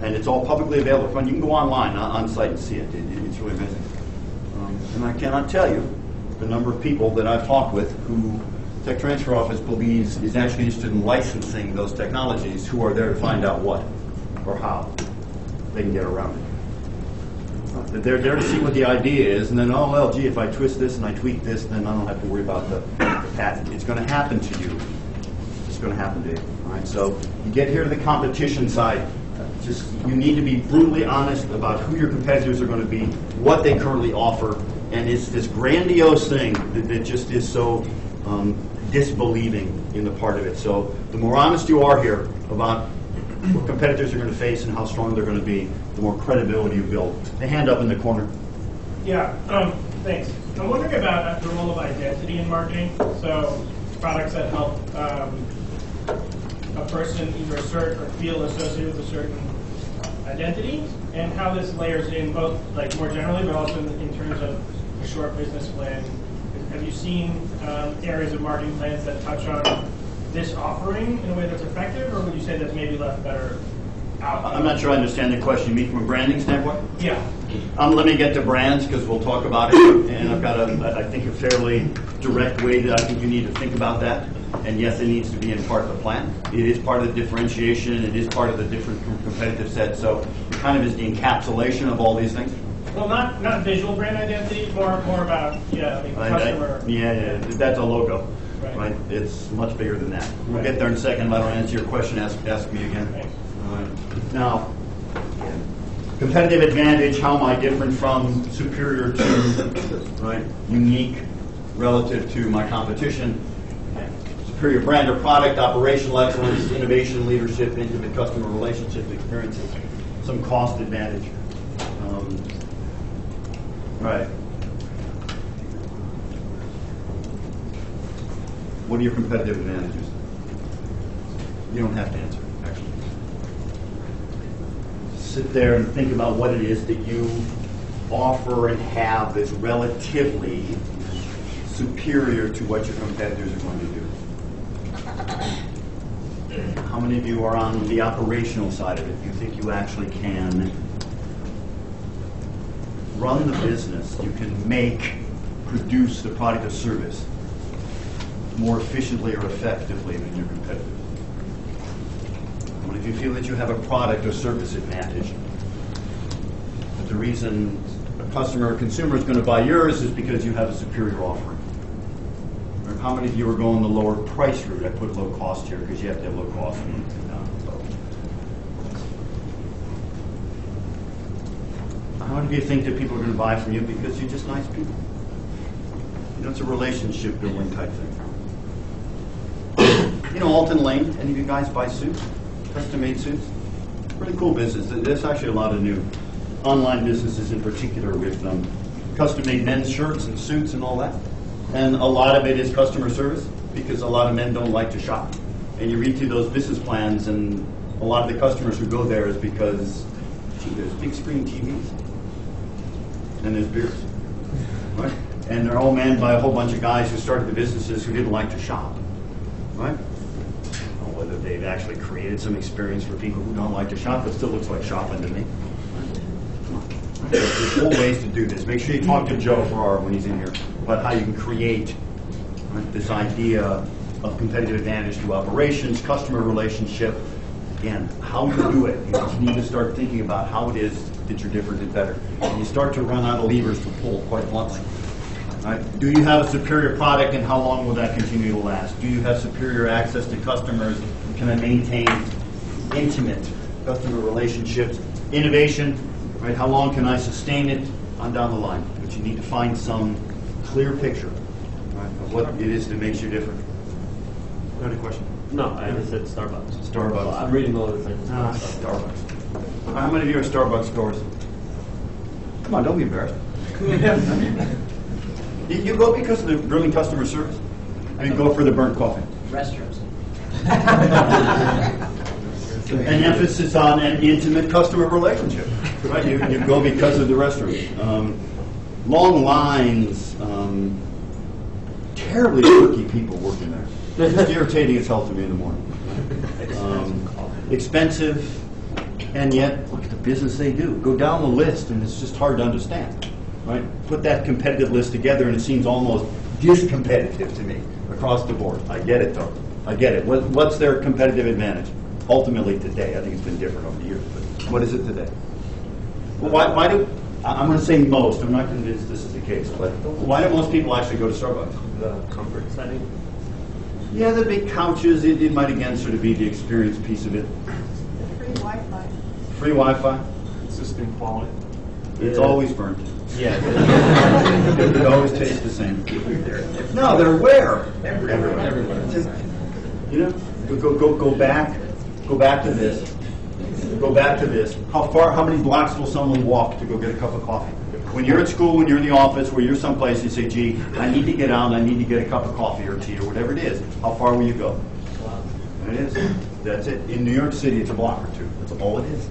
And it's all publicly available. You can go online, on site, and see it. It's really amazing. And I cannot tell you the number of people that I've talked with who Tech Transfer Office believes is actually interested in licensing those technologies, who are there to find out what or how they can get around it. They're there to see what the idea is, and then, oh, well, gee, if I twist this and I tweak this, then I don't have to worry about the patent. It's going to happen to you. It's going to happen to you. All right? So you get here to the competition side. Just, you need to be brutally honest about who your competitors are going to be, what they currently offer, and it's this grandiose thing that just is so disbelieving in the part of it. So the more honest you are here about what competitors are going to face and how strong they're going to be, the more credibility you build. The hand up in the corner. Yeah, thanks. I'm wondering about the role of identity in marketing. So products that help a person either assert or feel associated with a certain identity, and how this layers in both, like, more generally, but also in terms of a short business plan. Have you seen areas of marketing plans that touch on this offering in a way that's effective, or would you say that's maybe left better out? I'm not sure I understand the question. You mean from a branding standpoint? Yeah. Let me get to brands, because we'll talk about it, and I've got, I think, a fairly direct way that I think you need to think about that. And yes, it needs to be in part of the plan. It is part of the differentiation. It is part of the different competitive set. So it kind of is the encapsulation of all these things. Well, not visual brand identity, more about like customer. Yeah, that's a logo, right? It's much bigger than that. We'll get there in a second. If I don't answer your question, ask me again. Thanks. All right. Now, competitive advantage. How am I different from, superior to, right? Unique relative to my competition. Superior brand or product, operational excellence, innovation, leadership, intimate customer relationship experiences, some cost advantage. Right. What are your competitive advantages? You don't have to answer, actually. Sit there and think about what it is that you offer and have that's relatively superior to what your competitors are going to do. How many of you are on the operational side of it? You think you actually can run the business, you can produce the product or service more efficiently or effectively than your competitors? How many of you feel that you have a product or service advantage? But the reason a customer or consumer is going to buy yours is because you have a superior offering. Or how many of you are going the lower price route? I put low cost here because you have to have low cost. How many of you think that people are going to buy from you because you're just nice people? You know, it's a relationship building type thing. You know, Alton Lane, any of you guys buy suits? Custom-made suits? Pretty cool business. There's actually a lot of new online businesses in particular with custom-made men's shirts and suits and all that. And a lot of it is customer service, because a lot of men don't like to shop. And you read through those business plans, and a lot of the customers who go there is because, gee, there's big screen TVs. And there's beers. Right? And they're all manned by a whole bunch of guys who started the businesses who didn't like to shop. Right? Whether they've actually created some experience for people who don't like to shop, it still looks like shopping to me. There's whole ways to do this. Make sure you talk to Joe Farrar when he's in here about how you can create this idea of competitive advantage through operations, customer relationship. Again, how you do it. You need to start thinking about how it is that you're different and better. And you start to run out of levers to pull, quite bluntly. Right? Do you have a superior product, and how long will that continue to last? Do you have superior access to customers? Can I maintain intimate customer relationships? Innovation, right? How long can I sustain it on down the line? But you need to find some clear picture, right, of what it is that makes you different. You had a question? No, I just said Starbucks. Starbucks. Well, I'm reading all the things. Starbucks. How many of you are Starbucks goers? Come on, don't be embarrassed. You go because of the brilliant customer service? Or you go for the burnt coffee? Restrooms. An emphasis on an intimate customer relationship. Right? You go because of the restroom. Long lines, terribly quirky people working there. Just irritating as hell to me in the morning. Expensive, And yet, look at the business they do. Go down the list, and it's just hard to understand. Right? Put that competitive list together, and it seems almost discompetitive to me across the board. I get it, though. I get it. What's their competitive advantage? Ultimately, today, I think it's been different over the years, but what is it today? Well, why do, I'm going to say most, I'm not convinced this is the case, but why do most people actually go to Starbucks? The comfort setting. Yeah, the big couches, it might again sort of be the experience piece of it. Free Wi-Fi. Free Wi-Fi. Consistent quality. It's always burnt. Yeah. It always tastes the same. No, they're where? Everywhere. You know, go back to this. Go back to this. How many blocks will someone walk to go get a cup of coffee? When you're at school, when you're in the office, where you're someplace, you say, gee, I need to get out, I need to get a cup of coffee or tea or whatever it is. How far will you go? It is. That's it. In New York City, it's a block or two. That's all it is.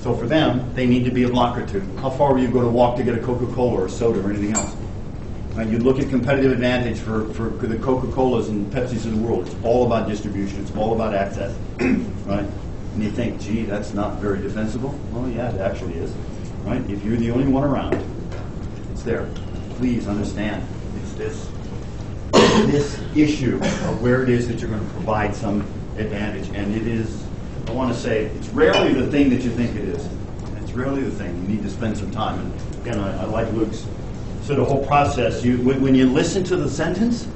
So for them, they need to be a block or two. How far will you go to walk to get a Coca-Cola or a soda or anything else? Right? You look at competitive advantage for the Coca-Colas and Pepsis of the world. It's all about distribution. It's all about access. Right? And you think, gee, that's not very defensible. Well, yeah, it actually is. Right? If you're the only one around, it's there. Please understand, it's this issue of where it is that you're going to provide some advantage. And it is, I want to say, it's rarely the thing that you think it is. It's rarely the thing. You need to spend some time. And again, I like Luke's sort of whole process. When you listen to the sentence,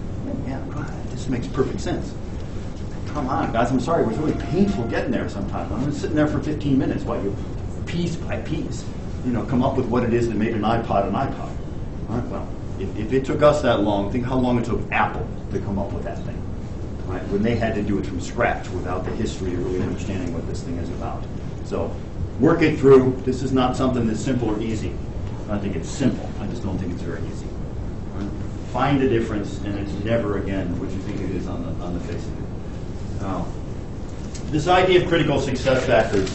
yeah, God, this makes perfect sense. Come on, guys, I'm sorry. It was really painful getting there sometimes. I'm sitting there for 15 minutes while you, piece by piece, come up with what it is that made an iPod an iPod. All right, well, if it took us that long, think how long it took Apple to come up with that thing. Right, when they had to do it from scratch without the history of really understanding what this thing is about. So, work it through. This is not something that's simple or easy. I think it's simple. I just don't think it's very easy. Right? Find a difference, and it's never again what you think it is on the face of it. Now, this idea of critical success factors,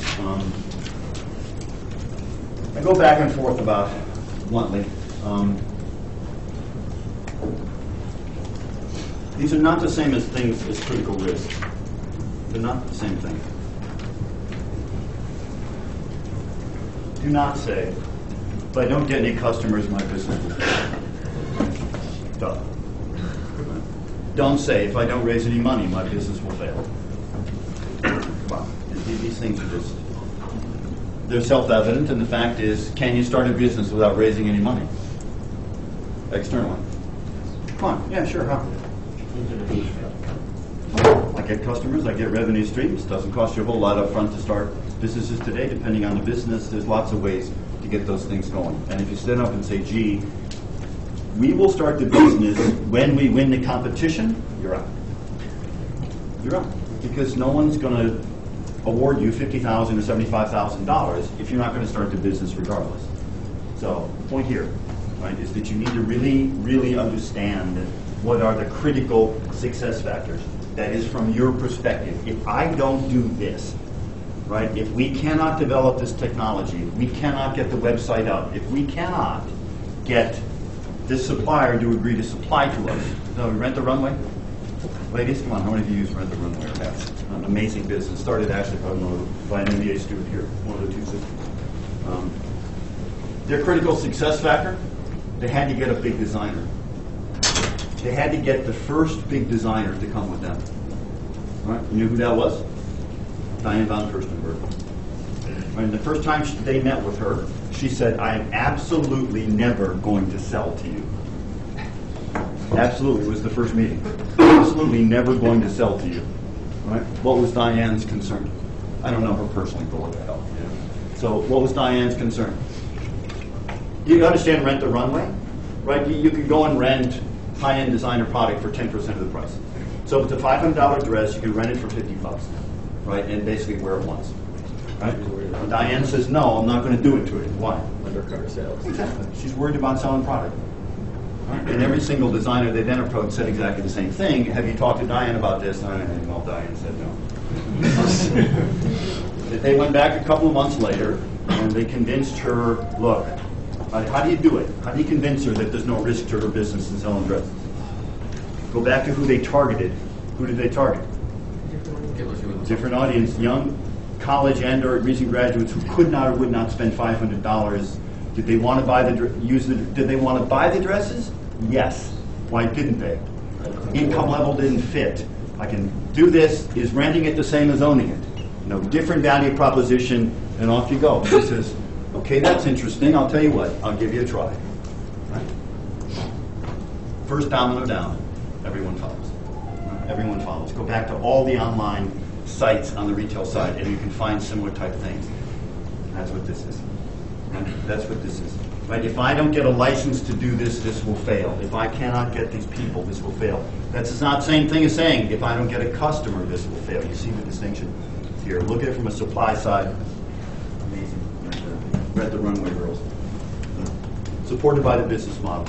I go back and forth about bluntly. These are not the same as things as critical risk. They're not the same thing. Do not say, if I don't get any customers, my business will fail. Duh. Don't say, if I don't raise any money, my business will fail. Come on. These things are just, they're self-evident, and the fact is, can you start a business without raising any money? Externally. Come on. Yeah, sure. How? I get customers, I get revenue streams. Doesn't cost you a whole lot up front to start businesses today. Depending on the business, there's lots of ways to get those things going. And if you stand up and say, gee, we will start the business when we win the competition, you're out. You're out. Because no one's going to award you $50,000 or $75,000 if you're not going to start the business regardless. So the point here, right, is that you need to really, really understand what are the critical success factors. That is from your perspective. If I don't do this, right, if we cannot develop this technology, if we cannot get the website up, if we cannot get this supplier to agree to supply to us, no, Rent the Runway? Ladies, come on, how many of you use Rent the Runway? That's an amazing business. Started actually by an MBA student here, one of the two sisters. Their critical success factor, they had to get a big designer. They had to get the first big designer to come with them. Right? You knew who that was? Diane von Furstenberg. Right? The first time they met with her, she said, I am absolutely never going to sell to you. Absolutely, it was the first meeting. Absolutely never going to sell to you. Right? What was Diane's concern? I don't know her personally, but what the hell. Yeah. So what was Diane's concern? You understand Rent the Runway? Right? You could go and rent high-end designer product for 10% of the price. So if it's a $500 dress, you can rent it for $50, right? And basically wear it once, right? Diane says, no, I'm not going to do it to it. Why? Undercover sales. Exactly. She's worried about selling product. Right? And every single designer they then approached said exactly the same thing. Have you talked to Diane about this? And well, Diane said no. They went back a couple of months later, and they convinced her, look, how do you do it? How do you convince her that there's no risk to her business in selling dresses? Go back to who they targeted. Who did they target? Different audience, young college and or recent graduates who could not or would not spend $500. Did they want to buy did they want to buy the dresses? Yes. Why didn't they? Income level didn't fit. I can do this. Is renting it the same as owning it? No, different value proposition, and off you go. He says, okay, that's interesting. I'll tell you what. I'll give you a try. Right? First domino down. Everyone follows. Everyone follows. Go back to all the online sites on the retail side, and you can find similar type things. That's what this is. Right? That's what this is. Right? If I don't get a license to do this, this will fail. If I cannot get these people, this will fail. That's not the same thing as saying if I don't get a customer, this will fail. You see the distinction here. Look at it from a supply side. Amazing. Read the Runway Girls. Supported by the business model.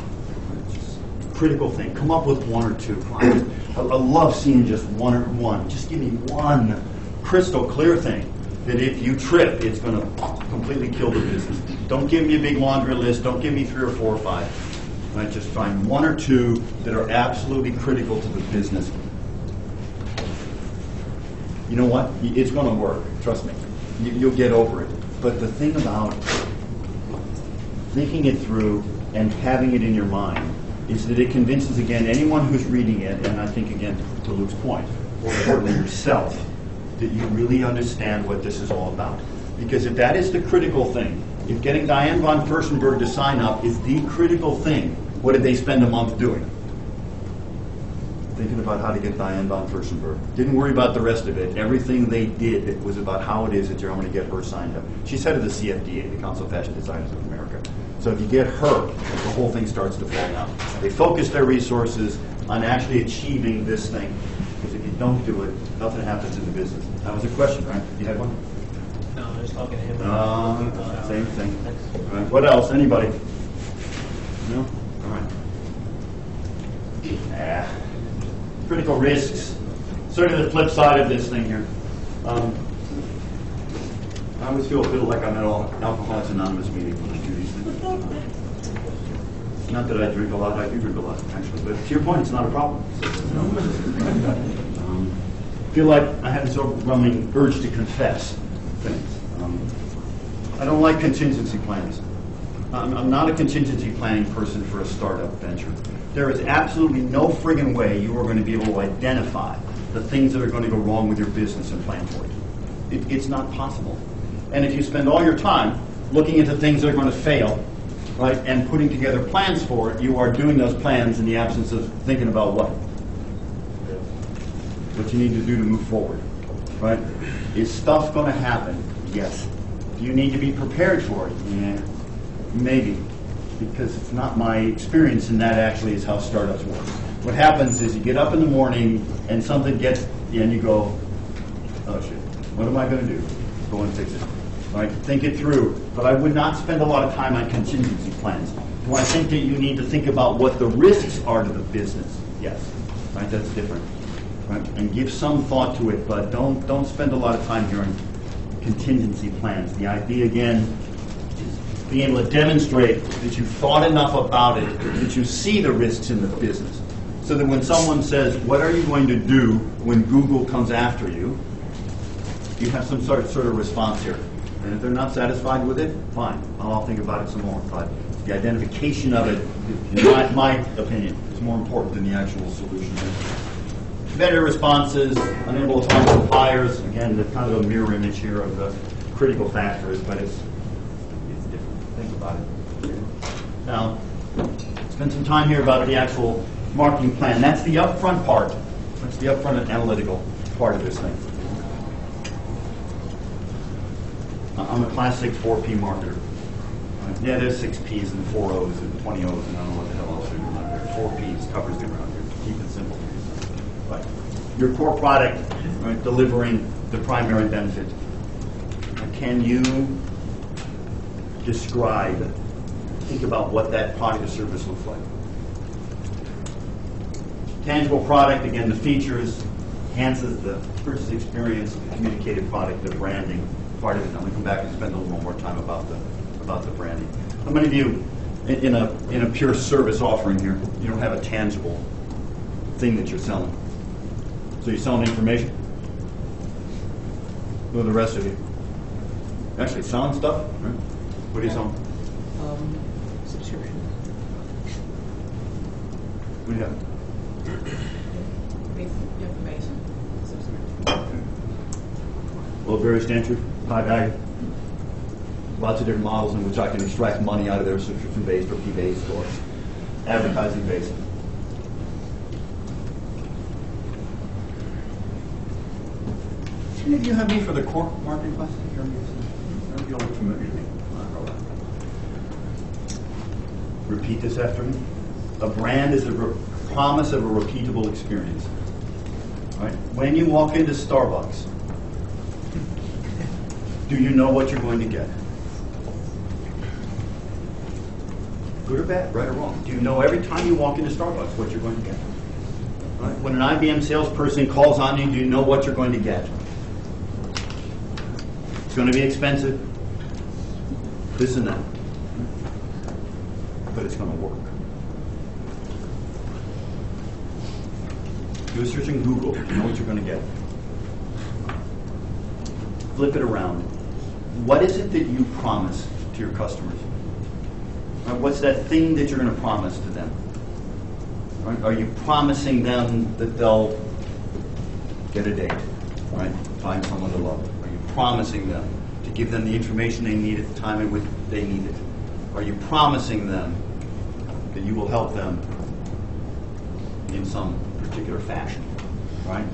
Just critical thing. Come up with one or two. I love seeing just one. Just give me one crystal clear thing that if you trip, it's going to completely kill the business. Don't give me a big laundry list. Don't give me 3 or 4 or 5. Right? Just find one or two that are absolutely critical to the business. You know what? It's going to work. Trust me. You'll get over it. But the thing about thinking it through and having it in your mind is that it convinces, again, anyone who's reading it, and I think, again, to Luke's point, or importantly yourself, that you really understand what this is all about. Because if that is the critical thing, if getting Diane von Furstenberg to sign up is the critical thing, what did they spend a month doing? Thinking about how to get Diane von Furstenberg. Didn't worry about the rest of it. Everything they did was about how it is that you're going to get her signed up. She's head of the CFDA, the Council of Fashion Designers of America. So if you get her, the whole thing starts to fall down. They focus their resources on actually achieving this thing. Because if you don't do it, nothing happens in the business. That was a question, right? You had one? No, I was talking to him. Same thing. All right. What else? Anybody? No? All right. Critical risks. Sort of the flip side of this thing here. I always feel a bit like I'm at all Alcoholics Anonymous meeting when I do these things. Not that I drink a lot. I do drink a lot, actually. But to your point, it's not a problem. Feel like I have this overwhelming urge to confess things. I don't like contingency plans. I'm not a contingency planning person for a startup venture. There is absolutely no friggin' way you are going to be able to identify the things that are going to go wrong with your business and plan for it. It's not possible. And if you spend all your time looking into things that are going to fail, right, and putting together plans for it, you are doing those plans in the absence of thinking about what you need to do to move forward, right? Is stuff going to happen? Yes. Do you need to be prepared for it? Yeah, maybe. Because it's not my experience, and that actually is how startups work. What happens is you get up in the morning and something gets, and you go, oh shit, what am I going to do? Go and fix it. Right? Think it through. But I would not spend a lot of time on contingency plans. Do I think that you need to think about what the risks are to the business? Yes. Right? That's different. Right? And give some thought to it, but don't spend a lot of time here on contingency plans. The idea, again, being able to demonstrate that you've thought enough about it, that you see the risks in the business. So that when someone says, what are you going to do when Google comes after you, you have some sort of response here. And if they're not satisfied with it, fine, I'll think about it some more. But the identification of it, in my opinion, is more important than the actual solution. Better responses, unable to find suppliers, again, the kind of a mirror image here of the critical factors, but it's different. Think about it. Now, spend some time here about the actual marketing plan. That's the upfront part. That's the upfront and analytical part of this thing. I'm a classic 4P marketer. Yeah, there's 6 Ps and 4 Os and 20 Os, and I don't know what the hell else they're doing out there. 4 Ps covers the ground here. Keep it simple. Right. Your core product, right, delivering the primary benefit. Can you describe, think about what that product or service looks like? Tangible product, again, the features, enhances the purchase experience, the communicated product, the branding part of it. I'm going to come back and spend a little more time about the branding. How many of you, in a pure service offering here, you don't have a tangible thing that you're selling? So you're selling information? Who are the rest of you? Actually, selling stuff? Right? What are you selling? Subscription. What do you have? Basic information. Well, very standard, high value. Lots of different models in which I can extract money out of their subscription-based or fee-based or advertising-based. Any of you have me for the core marketing class? You'll look familiar to me. Repeat this after me. A brand is a promise of a repeatable experience. Right? When you walk into Starbucks, do you know what you're going to get? Good or bad, right or wrong? Do you know every time you walk into Starbucks what you're going to get? Right? When an IBM salesperson calls on you, do you know what you're going to get? It's going to be expensive. This and that. But it's going to work. Do a search in Google. You know what you're going to get. Flip it around. What is it that you promise to your customers? Right? What's that thing that you're going to promise to them? Right? Are you promising them that they'll get a date? Right? Find someone to love. Are you promising them to give them the information they need at the time in which they need it? Are you promising them that you will help them in some particular fashion? Right?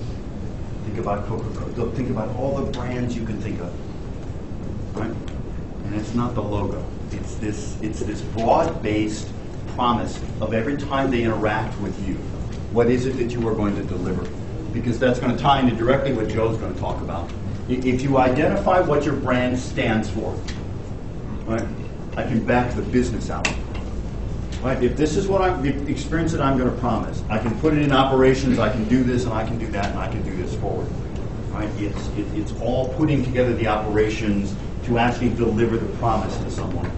Think about Coca-Cola. Think about all the brands you can think of. Right? And it's not the logo. It's this broad-based promise of every time they interact with you. What is it that you are going to deliver? Because that's going to tie into directly what Joe's going to talk about. If you identify what your brand stands for, right, I can back the business out. Right? If this is what the experience that I'm going to promise, I can put it in operations, I can do this, and I can do that, and I can do this forward. Right? It's all putting together the operations to actually deliver the promise to someone.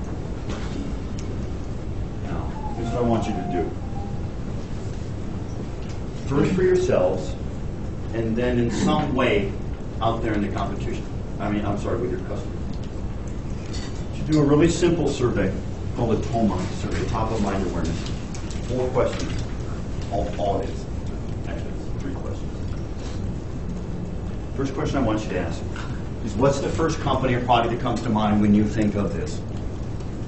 Now, here's what I want you to do. First for yourselves, and then in some way out there in the competition. With your customers. You should do a really simple survey called a TOMA survey, top of mind awareness. 4 questions. All it is. Actually, it's 3 questions. First question I want you to ask is, what's the first company or product that comes to mind when you think of this?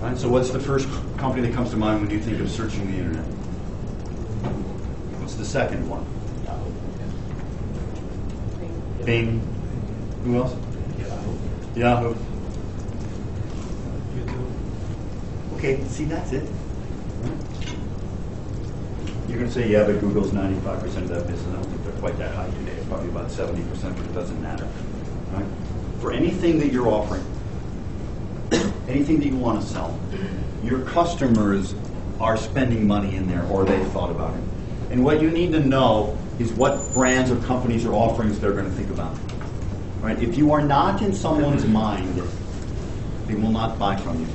Right? So what's the first company that comes to mind when you think of searching the internet? What's the second one? Bing. Who else? Yahoo. Okay, see, that's it. You're going to say, yeah, but Google's 95% of that business. I don't think they're quite that high today. It's probably about 70%, but it doesn't matter. Right? For anything that you're offering, anything that you want to sell, your customers are spending money in there, or they've thought about it. And what you need to know is what brands or companies or offerings they're going to think about. Right? If you are not in someone's mind, they will not buy from you.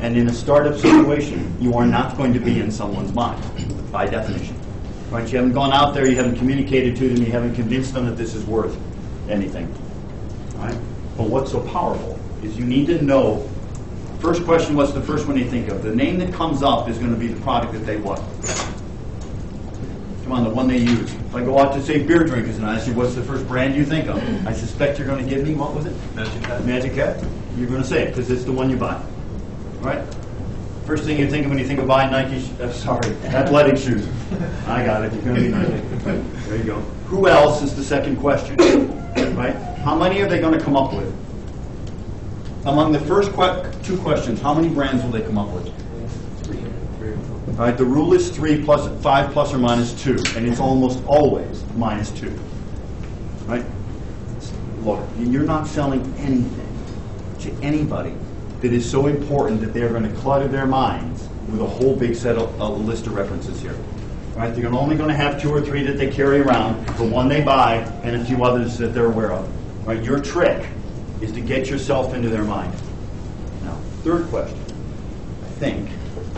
And in a startup situation, you are not going to be in someone's mind, by definition. Right? You haven't gone out there, you haven't communicated to them, you haven't convinced them that this is worth anything. Right? But what's so powerful is you need to know, first question, what's the first one you think of? The name that comes up is going to be the product that they what? Come on, the one they use. If I go out to, say, beer drinkers and I ask you, what's the first brand you think of? I suspect you're going to give me, what was it? Magic Hat. Magic Hat? You're going to say it, because it's the one you buy. Right? First thing you think of when you think of buying Nike, athletic shoes. I got it, you're going to be Nike. There you go. Who else is the second question? Right? How many are they going to come up with? Among the first 2 questions, how many brands will they come up with? 3. All right, the rule is 3 plus 5 plus or minus 2, and it's almost always minus 2. Right? Look, you're not selling anything to anybody that is so important that they're going to clutter their minds with a whole big set of list of references here. Right? They're only going to have 2 or 3 that they carry around, the one they buy, and a few others that they're aware of. Right? Your trick is to get yourself into their mind. Now, third question, I think,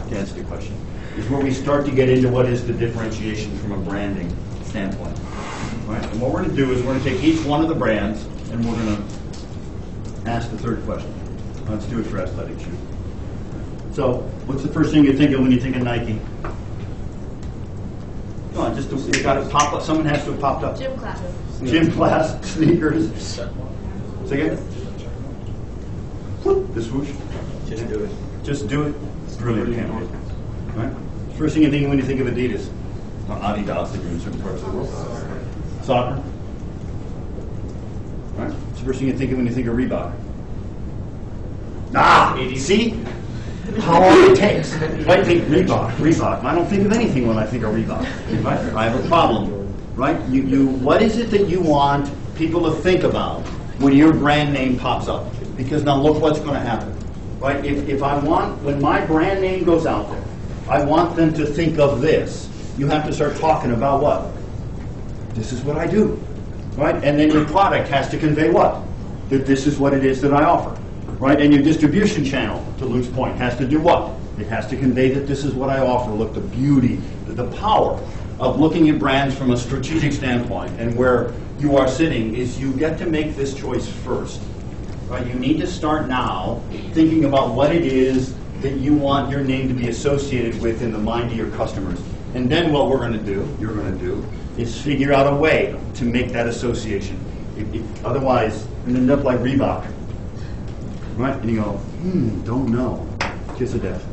to answer the question, is where we start to get into what is the differentiation from a branding standpoint. Right? And what we're going to do is we're going to take each one of the brands and we're going to ask the third question. Let's do it for athletic shoes. So, what's the first thing you think of when you think of Nike? Come on, just you got to pop up. Someone has to have popped up. Gym class. Gym class, sneakers. Say again? Whoop, the swoosh. Just do it. Just do it. Brilliant candidate. Right? First thing you think when you think of Adidas? Or Adidas, if you're in certain parts of the world. Soccer. Right? It's the first thing you think of when you think of Reebok. See? How long it takes. If I think Reebok, I don't think of anything when I think of Reebok. Right? I have a problem. Right? What is it that you want people to think about when your brand name pops up? Because now look what's going to happen. Right? If I want, when my brand name goes out there, I want them to think of this. You have to start talking about what? This is what I do. Right? And then your product has to convey what? That this is what it is that I offer. Right? And your distribution channel, to Luke's point, has to do what? It has to convey that this is what I offer. Look, the beauty, the power of looking at brands from a strategic standpoint and where you are sitting is you get to make this choice first. Right? You need to start now thinking about what it is that you want your name to be associated with in the mind of your customers. And then what you're going to do, is figure out a way to make that association. Otherwise, you end up like Reebok. Right? And you go, don't know. Kiss of death.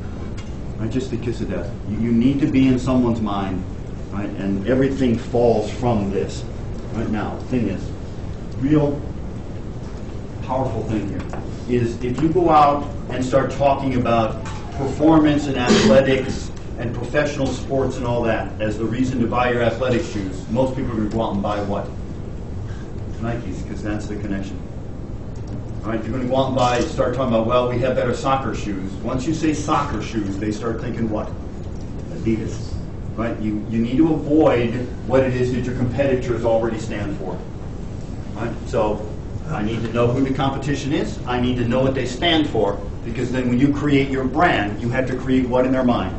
Right? Just the kiss of death. You need to be in someone's mind, right? And everything falls from this. Right now, the thing is, real powerful thing here is if you go out and start talking about performance and athletics and professional sports and all that as the reason to buy your athletic shoes, most people are going to go out and buy what? Nikes, because that's the connection. All right, if you're going to go out and start talking about, well, we have better soccer shoes. Once you say soccer shoes, they start thinking what? Adidas. Right? You need to avoid what it is that your competitors already stand for. Right? So I need to know who the competition is. I need to know what they stand for, because then when you create your brand, you have to create what in their mind?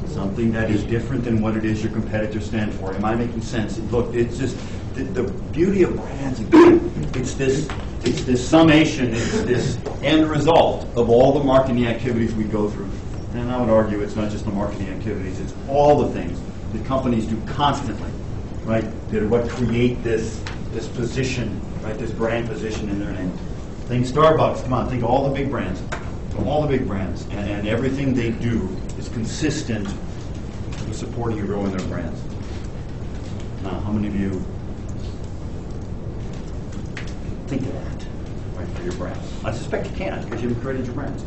Something that is different than what it is your competitors stand for. Am I making sense? Look, it's just the beauty of brands. It's this summation. It's this end result of all the marketing activities we go through. And I would argue it's not just the marketing activities. It's all the things that companies do constantly, right? That are what create this position, right? This brand position in their name. Think Starbucks. Come on, think of all the big brands. All the big brands, and everything they do is consistent with supporting and growing their brands. Now, how many of you think of that, right, for your brand? I suspect you can't, because you haven't created your brands.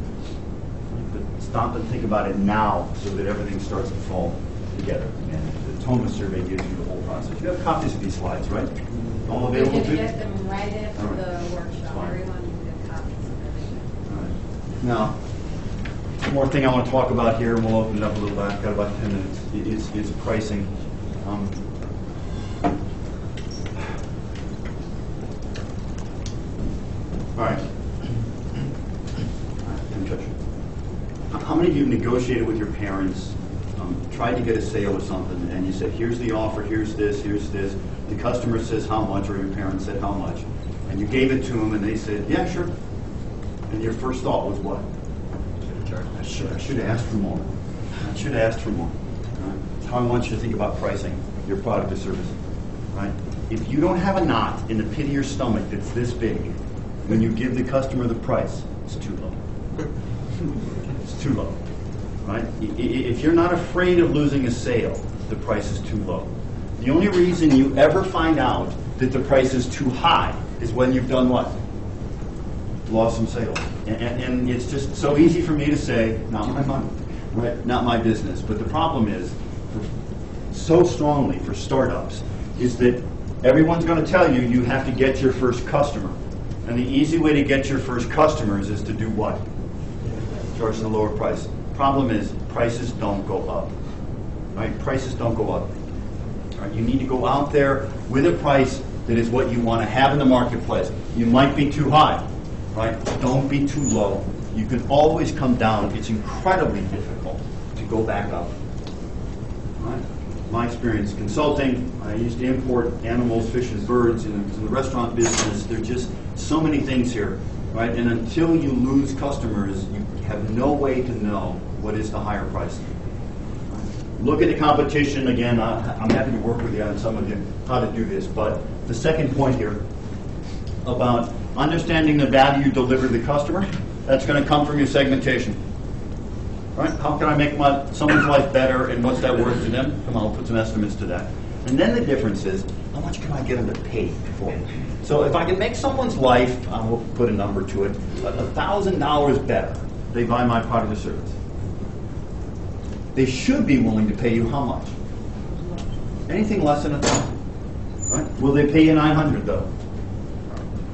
But stop and think about it now, so that everything starts to fall together. And the Thomas survey gives you the whole process. You have copies of these slides, right? All available You to you? can get them right after All right. the workshop. Fine. Everyone can get copies of everything. Now, one more thing I want to talk about here, and we'll open it up a little bit. I've got about 10 minutes. It's pricing. All right. How many of you negotiated with your parents, tried to get a sale or something, and you said, here's the offer, here's this. The customer says how much, or your parents said how much, and you gave it to them, and they said, yeah, sure. And your first thought was what? I should have asked for more. I should have asked for more. Right? That's how I want you to think about pricing your product or service. Right? If you don't have a knot in the pit of your stomach that's this big, when you give the customer the price, it's too low. It's too low. Right? If you're not afraid of losing a sale, the price is too low. The only reason you ever find out that the price is too high is when you've done what? Lost some sales. And it's just so easy for me to say, not my money, right? Not my business. But the problem is, so strongly for startups, is that everyone's going to tell you you have to get your first customer. And the easy way to get your first customers is to do what? Charge the lower price. Problem is, prices don't go up. Right? Prices don't go up. Right? You need to go out there with a price that is what you want to have in the marketplace. You might be too high. Right? Don't be too low. You can always come down. It's incredibly difficult to go back up. Right? My experience consulting, I used to import animals, fish and birds in the restaurant business. They're just so many things here, right? And until you lose customers, you have no way to know what is the higher price. Look at the competition again. I'm happy to work with you on some of you how to do this. But the second point here about understanding the value you deliver to the customer, that's going to come from your segmentation. Right? How can I make someone's life better, and what's that worth to them? Come on, we'll put some estimates to that. And then the difference is, how much can I get them to pay for it? So if I can make someone's life, I will put a number to it, $1,000 better, they buy my product or service. They should be willing to pay you how much? Anything less than $1,000. Right? Will they pay you $900 though?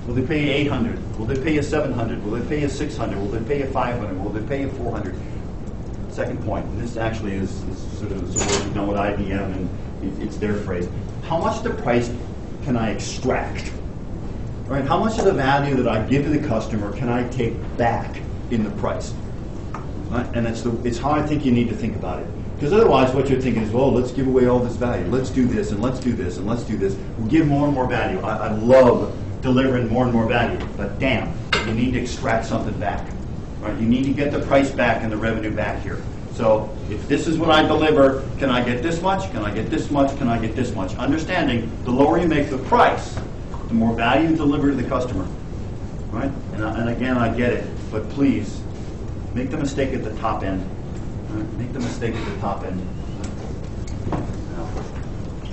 Will they pay you $800? Will they pay you $700? Will they pay you $600? Will they pay you $500? Will they pay you $400? Second point, and this actually is sort of we've done with IBM, and it's their phrase. How much the price can I extract? Right? How much of the value that I give to the customer can I take back in the price? Right? And it's how I think you need to think about it. Because otherwise what you're thinking is, well, let's give away all this value. Let's do this, and let's do this, and let's do this. We'll give more and more value. I love delivering more and more value, but damn, you need to extract something back. Right? You need to get the price back and the revenue back here. So if this is what I deliver, can I get this much? Can I get this much? Can I get this much? Understanding the lower you make the price, the more value you deliver to the customer. Right? And again, I get it, but please, make the mistake at the top end. Right? Make the mistake at the top end.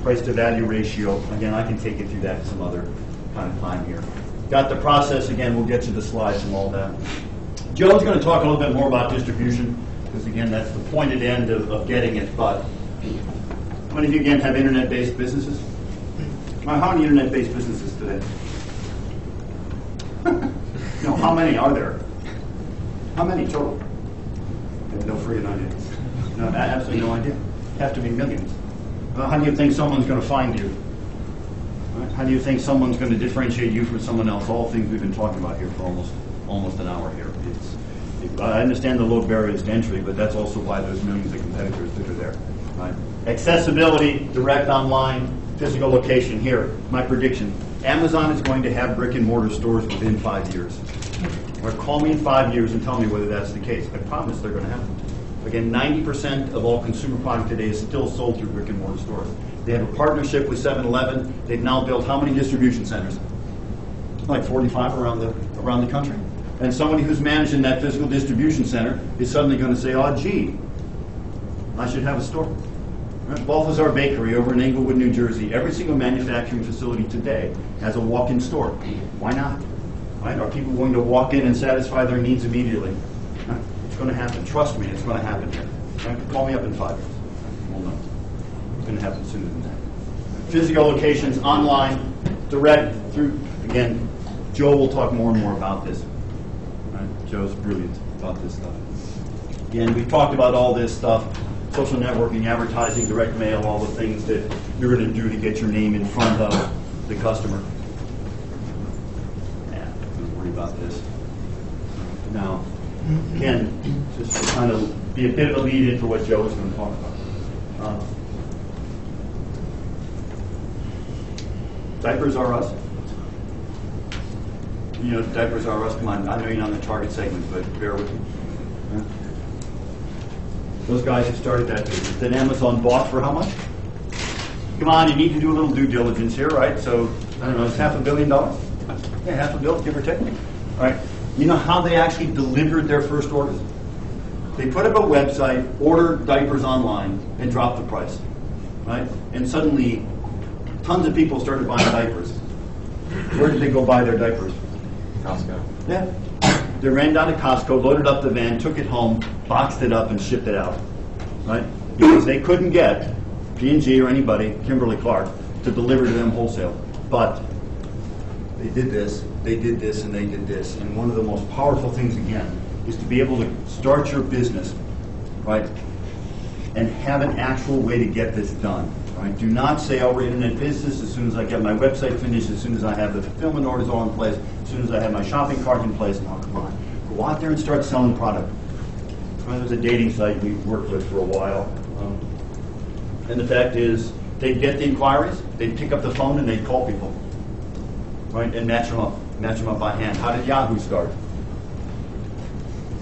Price to value ratio, again, I can take you through that some other kind of time here. Got the process, again, we'll get to the slides and all that. Joe's going to talk a little bit more about distribution, because again, that's the pointed end of getting it. But how many of you, again, have internet-based businesses? How many internet-based businesses today? No, how many are there? How many total? I have no freaking idea. No, absolutely no idea. Have to be millions. How do you think someone's going to find you? Right? How do you think someone's going to differentiate you from someone else? All things we've been talking about here for almost an hour here. I understand the low barriers to entry, but that's also why there's millions of competitors that are there. Right? Accessibility, direct online, physical location. Here, my prediction. Amazon is going to have brick and mortar stores within 5 years. Or call me in 5 years and tell me whether that's the case. I promise they're going to have them. Again, 90% of all consumer product today is still sold through brick and mortar stores. They have a partnership with 7-Eleven. They've now built how many distribution centers? Like 45 around the country. And somebody who's managing that physical distribution center is suddenly going to say, oh, gee, I should have a store. Right? Balthazar Bakery over in Englewood, New Jersey, every single manufacturing facility today has a walk-in store. Why not? Right? Are people going to walk in and satisfy their needs immediately? Right? It's going to happen. Trust me, it's going to happen here. Right? Call me up in 5 years. We'll know. It's going to happen sooner than that. Physical locations, online, direct, through, again, Joe will talk more and more about this. Right? Joe's brilliant about this stuff. Again, we've talked about all this stuff, social networking, advertising, direct mail, all the things that you're going to do to get your name in front of the customer. Yeah, don't worry about this. Now, again, just to kind of be a bit of a lead-in for what Joe is going to talk about. Diapers are us. You know, diapers are us. Come on, I know you're not in the target segment, but bear with me. Yeah. Those guys who started that business, then Amazon bought for how much? Come on, you need to do a little due diligence here, right? So, I don't know, it's $500 million? Yeah, $500 million, give or take. All right. You know how they actually delivered their first orders? They put up a website, ordered diapers online, and dropped the price, right? And suddenly, tons of people started buying diapers. Where did they go buy their diapers? Costco. Yeah. They ran down to Costco, loaded up the van, took it home, boxed it up, and shipped it out, right? Because they couldn't get P&G or anybody, Kimberly-Clark, to deliver to them wholesale. But they did this, and they did this. And one of the most powerful things, again, is to be able to start your business, right, and have an actual way to get this done. Right? Do not say, oh, we're internet business as soon as I get my website finished, as soon as I have the fulfillment orders all in place, as soon as I have my shopping cart in place. No, come on. Go out there and start selling product. There was a dating site we worked with for a while. And the fact is, they'd get the inquiries, they'd pick up the phone, and they'd call people, right, and match them up. Match them up by hand. How did Yahoo start?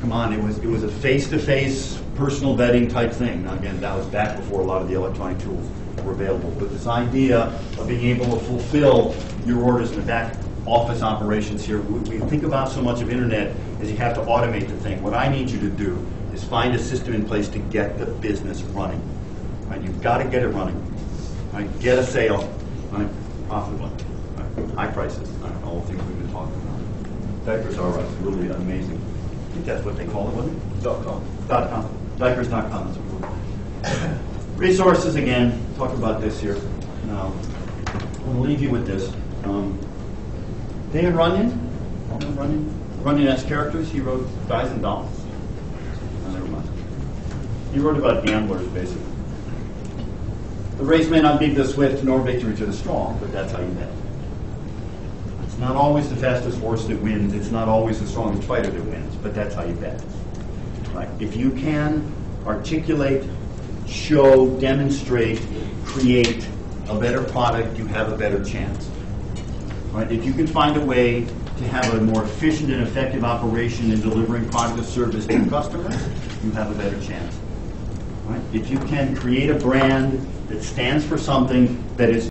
Come on, it was a face-to-face personal vetting type thing. Now, again, that was back before a lot of the electronic tools were available. But this idea of being able to fulfill your orders in the back office operations here, we think about so much of internet as you have to automate the thing. What I need you to do is find a system in place to get the business running. Right? You've got to get it running. Right? Get a sale, right? Profitably. Right? High prices. Right? All the things we've been talking about. Diapers are really amazing. I think that's what they call it, wasn't it? .com. Diapers.com. That's what we call it. Resources, again, talk about this here. Now, I'm going to leave you with this. Dan Runyon has characters. He wrote Guys and Dolls. Oh, never mind. He wrote about gamblers, basically. The race may not be the swift nor victory to the strong, but that's how you bet. It's not always the fastest horse that wins. It's not always the strongest fighter that wins, but that's how you bet. Right? If you can articulate, show, demonstrate, create a better product, you have a better chance. Right? If you can find a way to have a more efficient and effective operation in delivering product or service to customers, you have a better chance. Right? If you can create a brand that stands for something that is